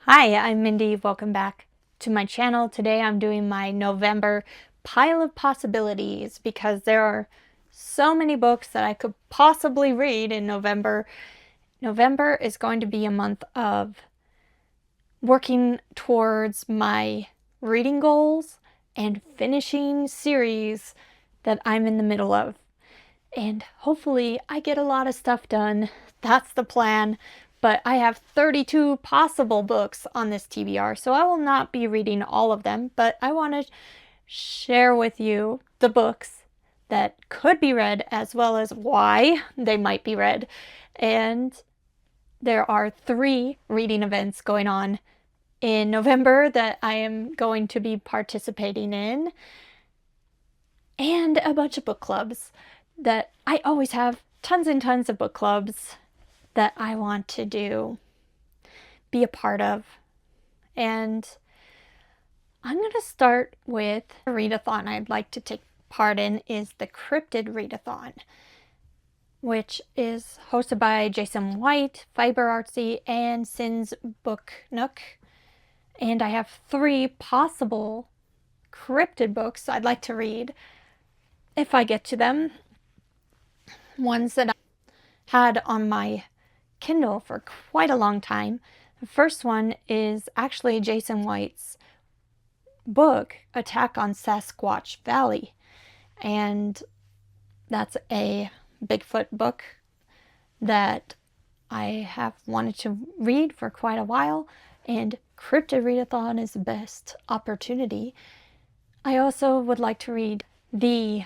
Hi, I'm Mindy. Welcome back to my channel. Today I'm doing my November pile of possibilities because there are so many books that I could possibly read in November. November is going to be a month of working towards my reading goals and finishing series that I'm in the middle of. And hopefully I get a lot of stuff done. That's the plan. But I have 32 possible books on this TBR, so I will not be reading all of them, but I want to share with you the books that could be read as well as why they might be read. And there are 3 reading events going on in November that I am going to be participating in, and a bunch of book clubs that I always have tons and tons of book clubs that I want to be a part of. And I'm going to start with a readathon I'd like to take part in is the Cryptid Readathon, which is hosted by Jason White, Fiber Artsy, and Sin's Book Nook. And I have 3 possible cryptid books I'd like to read if I get to them. Ones that I had on my Kindle for quite a long time. The first one is actually Jason White's book, Attack on Sasquatch Valley. And that's a Bigfoot book that I have wanted to read for quite a while, and Cryptid Readathon is the best opportunity. I also would like to read the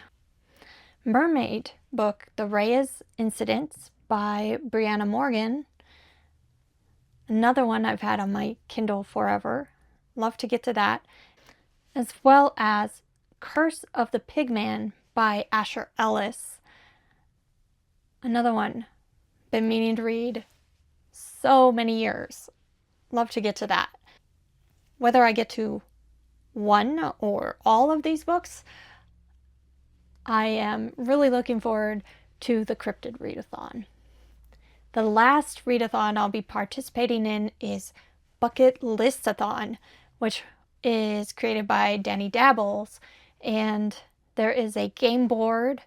mermaid book, The Reyes Incidents by Brianna Morgan. Another one I've had on my Kindle forever. Love to get to that. As well as Curse of the Pigman by Asher Ellis. Another one. Been meaning to read so many years. Love to get to that. Whether I get to one or all of these books, I am really looking forward to the Cryptid Readathon. The last readathon I'll be participating in is Bucket Listathon, which is created by Danny Dabbles, and there is a game board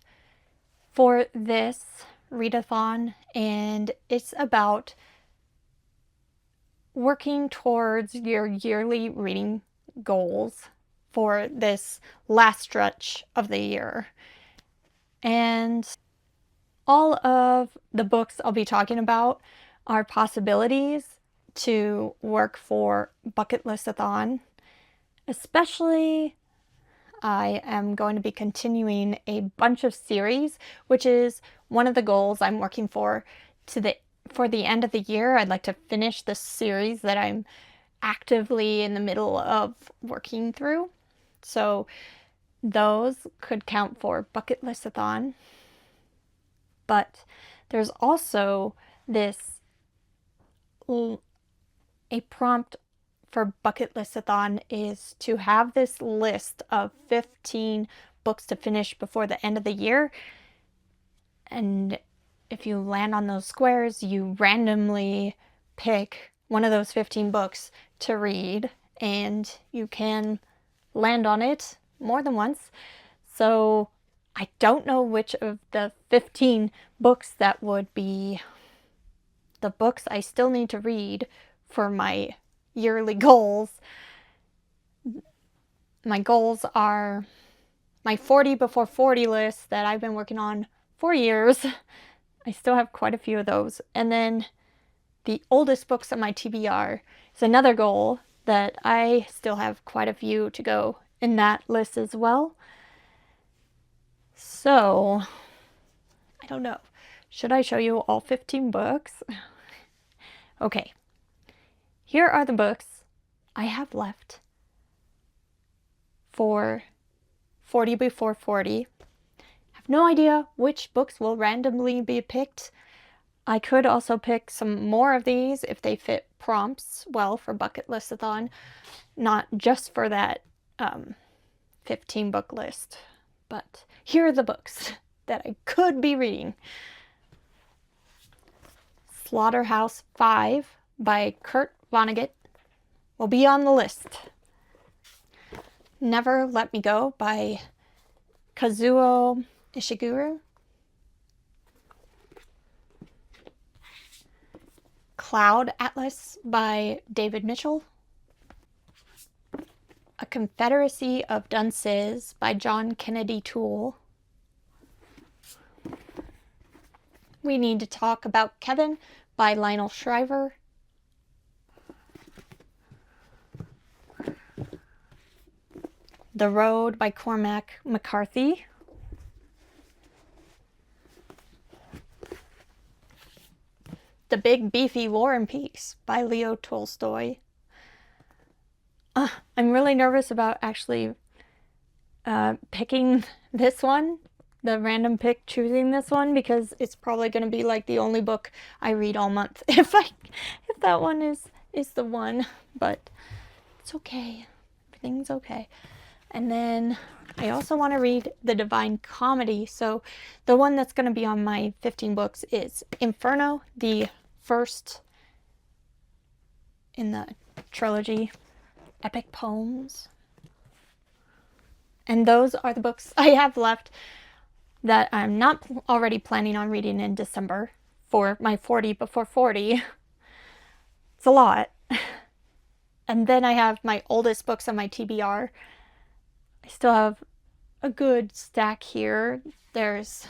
for this readathon, and it's about working towards your yearly reading goals for this last stretch of the year. And all of the books I'll be talking about are possibilities to work for Bucket Listathon. Especially, I am going to be continuing a bunch of series, which is one of the goals I'm working for the end of the year. I'd like to finish the series that I'm actively in the middle of working through. So those could count for Bucket Listathon. But there's also a prompt for Bucket Listathon is to have this list of 15 books to finish before the end of the year. And if you land on those squares, you randomly pick one of those 15 books to read, and you can land on it more than once. So I don't know which of the 15 books that would be the books I still need to read for my yearly goals. My goals are my 40 before 40 list that I've been working on for years. I still have quite a few of those. And then the oldest books on my TBR is another goal that I still have quite a few to go in that list as well. So, I don't know. Should I show you all 15 books? Okay. Here are the books I have left for 40 before 40. I have no idea which books will randomly be picked. I could also pick some more of these if they fit prompts well for Bucket Listathon, not just for that 15 book list. But here are the books that I could be reading. Slaughterhouse 5 by Kurt Vonnegut. will be on the list. Never Let Me Go by Kazuo Ishiguro. Cloud Atlas by David Mitchell. A Confederacy of Dunces by John Kennedy Toole. We Need to Talk About Kevin by Lionel Shriver. The Road by Cormac McCarthy. The Big Beefy War and Peace by Leo Tolstoy. I'm really nervous about actually picking this one, the random pick, choosing this one, because it's probably going to be like the only book I read all month if that one is the one, but it's okay. Everything's okay. And then I also want to read The Divine Comedy. So the one that's going to be on my 15 books is Inferno, the first in the trilogy, epic poems. And those are the books I have left that I'm not already planning on reading in December for my 40 before 40. It's a lot. And then I have my oldest books on my TBR. I still have a good stack here. There's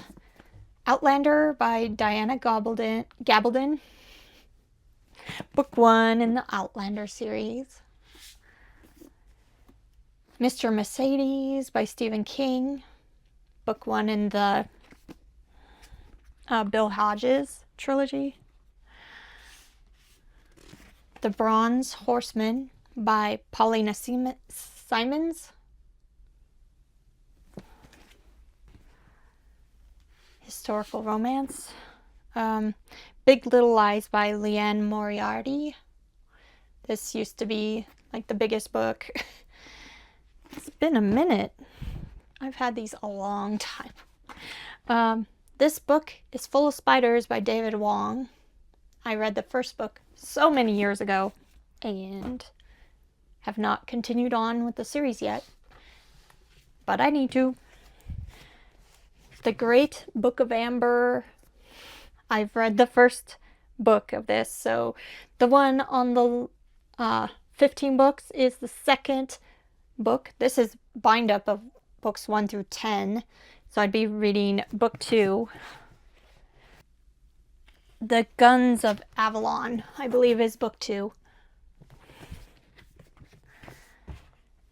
Outlander by Diana Gabaldon. Book 1 in the Outlander series. Mr. Mercedes by Stephen King. Book 1 in the Bill Hodges trilogy. The Bronze Horseman by Paulina Simons. Historical romance. Big Little Lies by Leanne Moriarty. This used to be like the biggest book. It's been a minute. I've had these a long time. This book is Full of Spiders by David Wong. I read the first book so many years ago and have not continued on with the series yet, but I need to. The Great Book of Amber. I've read the first book of this, so the one on the 15 books is the second book. This is bind up of books 1 through 10, so I'd be reading book 2. The Guns of Avalon, I believe, is book 2.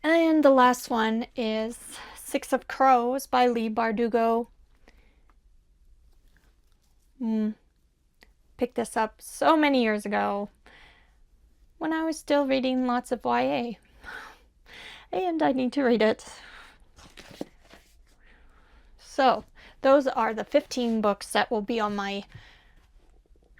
And the last one is Six of Crows by Leigh Bardugo. Picked this up so many years ago when I was still reading lots of YA. And I need to read it. So, those are the 15 books that will be on my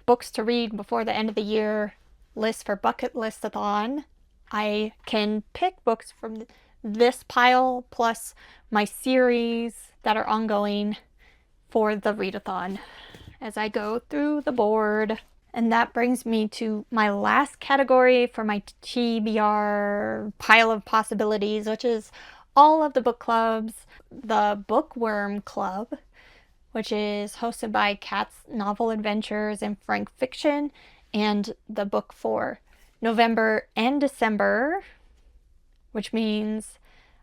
books to read before the end of the year list for Bucket Listathon. I can pick books from this pile plus my series that are ongoing for the readathon as I go through the board. And that brings me to my last category for my TBR pile of possibilities, which is all of the book clubs. The Bookworm Club, which is hosted by Kat's Novel Adventures and Frank Fiction, and the book for November and December, which means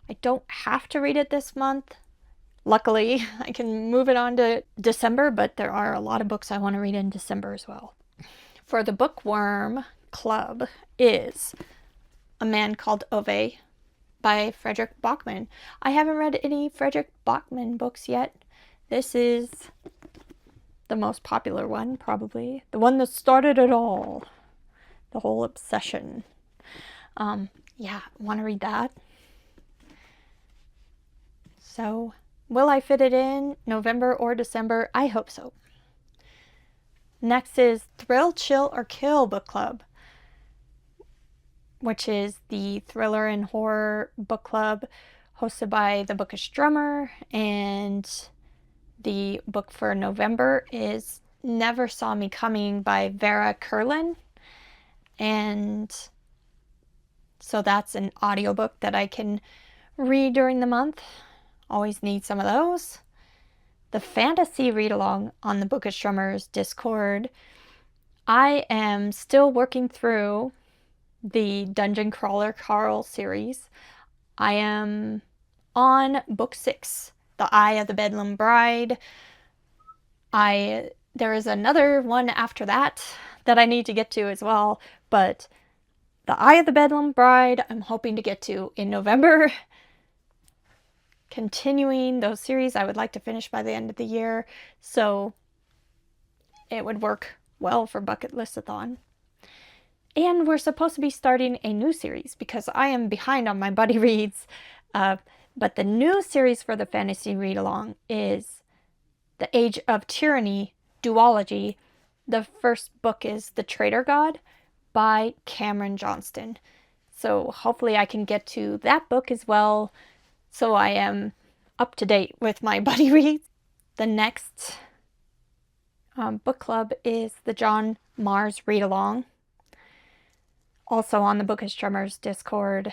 I don't have to read it this month. Luckily, I can move it on to December, but there are a lot of books I want to read in December as well. For the Bookworm Club is A Man Called Ove by Frederick Bachman. I haven't read any Frederick Bachman books yet. This is the most popular one, probably. The one that started it all. The whole obsession. Yeah, I want to read that. So, will I fit it in November or December? I hope so. Next is Thrill, Chill, or Kill Book Club, which is the thriller and horror book club hosted by The Bookish Drummer, and the book for November is Never Saw Me Coming by Vera Curlin. And So that's an audiobook that I can read during the month. Always need some of those. The fantasy read-along on the Bookish Drummers Discord. I am still working through the Dungeon Crawler Carl series. I am on book 6, The Eye of the Bedlam Bride. There is another one after that I need to get to as well, but The Eye of the Bedlam Bride I'm hoping to get to in November. Continuing those series I would like to finish by the end of the year, so it would work well for Bucket Listathon. And we're supposed to be starting a new series because I am behind on my buddy reads. But the new series for the fantasy read-along is The Age of Tyranny Duology. The first book is The Traitor God by Cameron Johnston. So hopefully I can get to that book as well, so I am up to date with my buddy reads. The next book club is the John Mars read-along. Also on the Bookish Drummers Discord.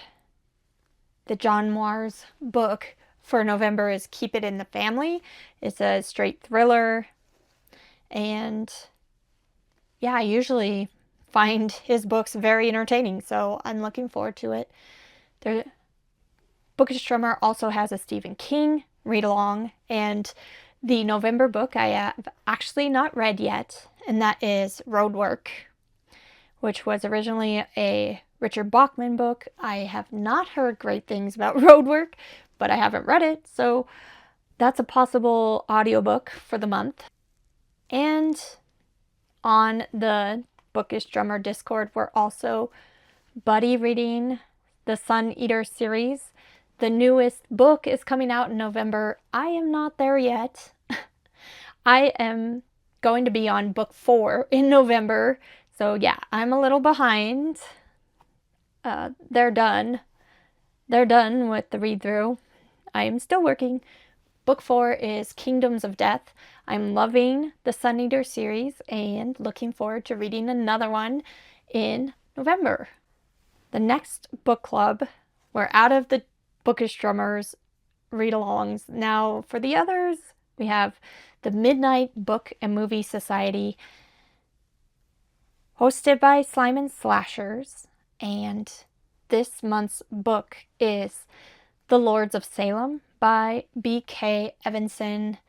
The John Mars book for November is Keep It in the Family. It's a straight thriller. And yeah, I usually find his books very entertaining, so I'm looking forward to it. The Bookish Drummer also has a Stephen King read-along, and the November book I have actually not read yet, and that is Roadwork, which was originally a Richard Bachman book. I have not heard great things about Roadwork, but I haven't read it, so that's a possible audiobook for the month. And on the Bookish Drummer Discord, we're also buddy reading the Sun Eater series. The newest book is coming out in November. I am not there yet. I am going to be on book 4 in November. So yeah, I'm a little behind. They're done. They're done with the read-through. I am still working. Book 4 is Kingdoms of Death. I'm loving the Sun Eater series and looking forward to reading another one in November. The next book club, we're out of the Bookish Drummers read-alongs. Now for the others, we have the Midnight Book and Movie Society, hosted by Slime and Slashers, and this month's book is The Lords of Salem by B.K. Evanson,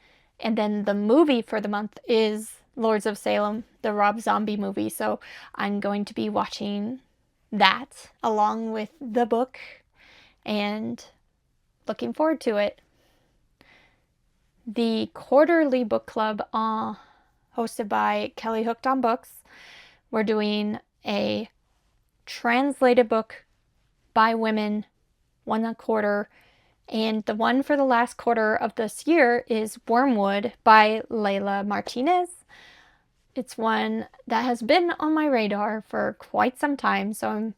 and then the movie for the month is Lords of Salem, the Rob Zombie movie, so I'm going to be watching that along with the book and looking forward to it. The quarterly book club hosted by Kelly Hooked on Books, we're doing a translated book by women, one a quarter, and the one for the last quarter of this year is Wormwood by Layla Martinez. It's one that has been on my radar for quite some time, so I'm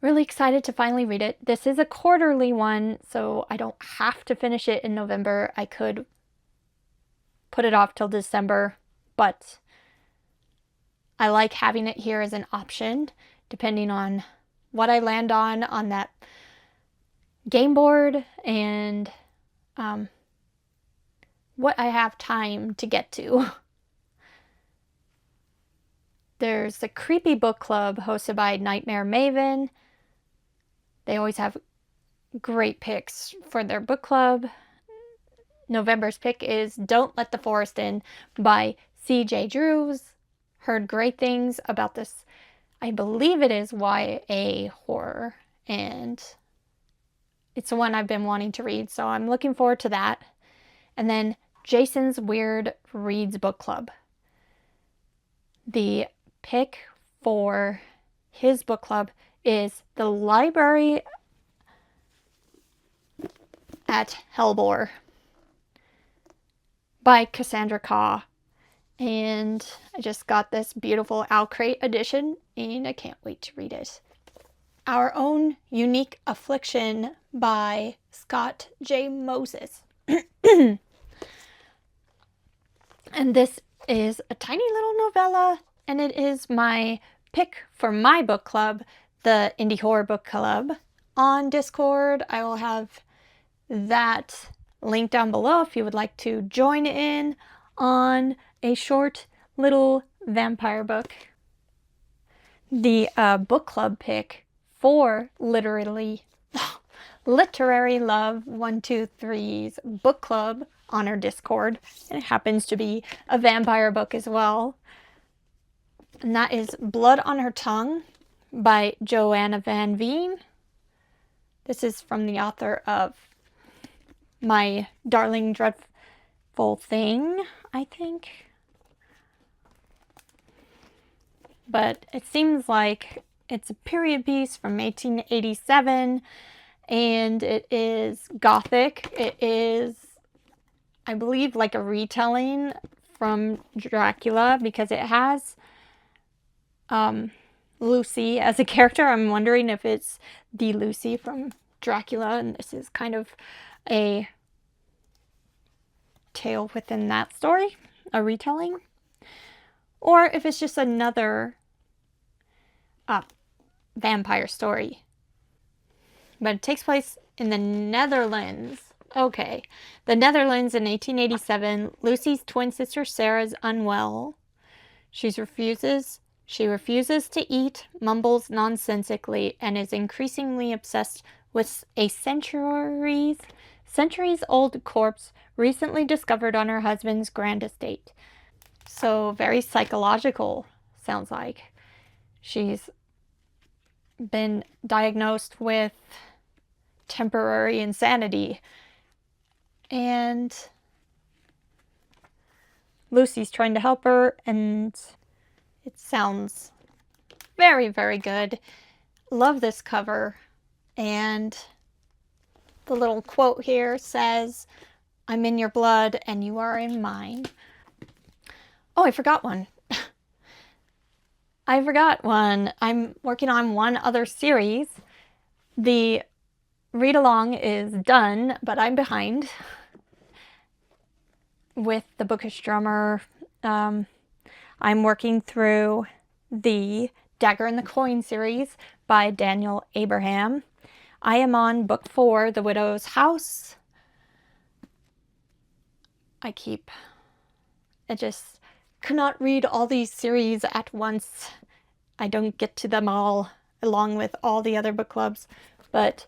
really excited to finally read it. This is a quarterly one, so I don't have to finish it in November. I could put it off till December, but I like having it here as an option, depending on what I land on that game board and what I have time to get to. There's the Creepy Book Club hosted by Nightmare Maven. They always have great picks for their book club. November's pick is Don't Let the Forest In by C.J. Drews. Heard great things about this. I believe it is YA horror, and it's the one I've been wanting to read, so I'm looking forward to that. And then Jason's Weird Reads Book Club. The pick for his book club is The Library at Hellbore by Cassandra Kaw. And I just got this beautiful Owlcrate edition, and I can't wait to read it. Our Own Unique Affliction by Scott J. Moses. And this is a tiny little novella, and it is my pick for my book club the Indie Horror Book Club on Discord. I will have that link down below if you would like to join in on a short little vampire book. The book club pick for Literary Love 123's book club on our Discord, and it happens to be a vampire book as well, and that is Blood on Her Tongue by Joanna Van Veen. This is from the author of My Darling Dreadful Thing, I think. But it seems like it's a period piece from 1887, and it is gothic. It is, I believe, like a retelling from Dracula, because it has Lucy as a character. I'm wondering if it's the Lucy from Dracula, and this is kind of a tale within that story, a retelling, or if it's just another vampire story. But it takes place in the Netherlands. Okay. The Netherlands in 1887. Lucy's twin sister Sarah is unwell. She refuses to eat, mumbles nonsensically, and is increasingly obsessed with a centuries-old corpse recently discovered on her husband's grand estate. So very psychological, sounds like. She's been diagnosed with temporary insanity, and Lucy's trying to help her, and it sounds very, very good. Love this cover, and the little quote here says, "I'm in your blood and you are in mine." Oh, I forgot one. I'm working on one other series. The read-along is done, but I'm behind with the Bookish Drummer. I'm working through the Dagger in the Coin series by Daniel Abraham. I am on book 4, The Widow's House. I just cannot read all these series at once. I don't get to them all along with all the other book clubs, but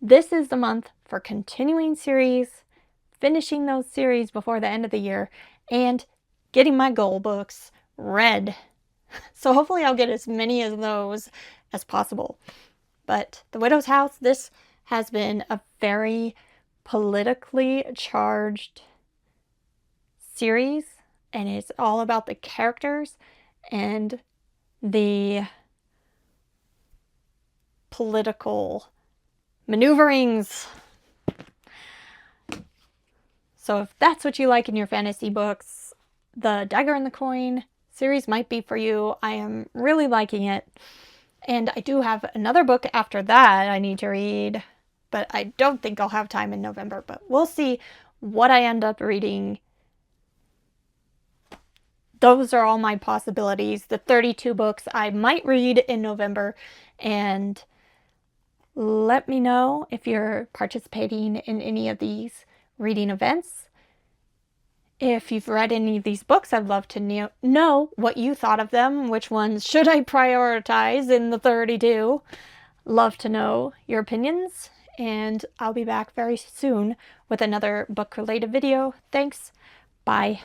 this is the month for continuing series, finishing those series before the end of the year, and getting my goal books read. So hopefully I'll get as many of those as possible. But The Widow's House, this has been a very politically charged series, and it's all about the characters and the political maneuverings. So if that's what you like in your fantasy books, the Dagger in the Coin series might be for you. I am really liking it. And I do have another book after that I need to read, but I don't think I'll have time in November, but we'll see what I end up reading. Those are all my possibilities. The 32 books I might read in November, and let me know if you're participating in any of these reading events. If you've read any of these books, I'd love to know what you thought of them. Which ones should I prioritize in the 32? Love to know your opinions, and I'll be back very soon with another book-related video. Thanks. Bye.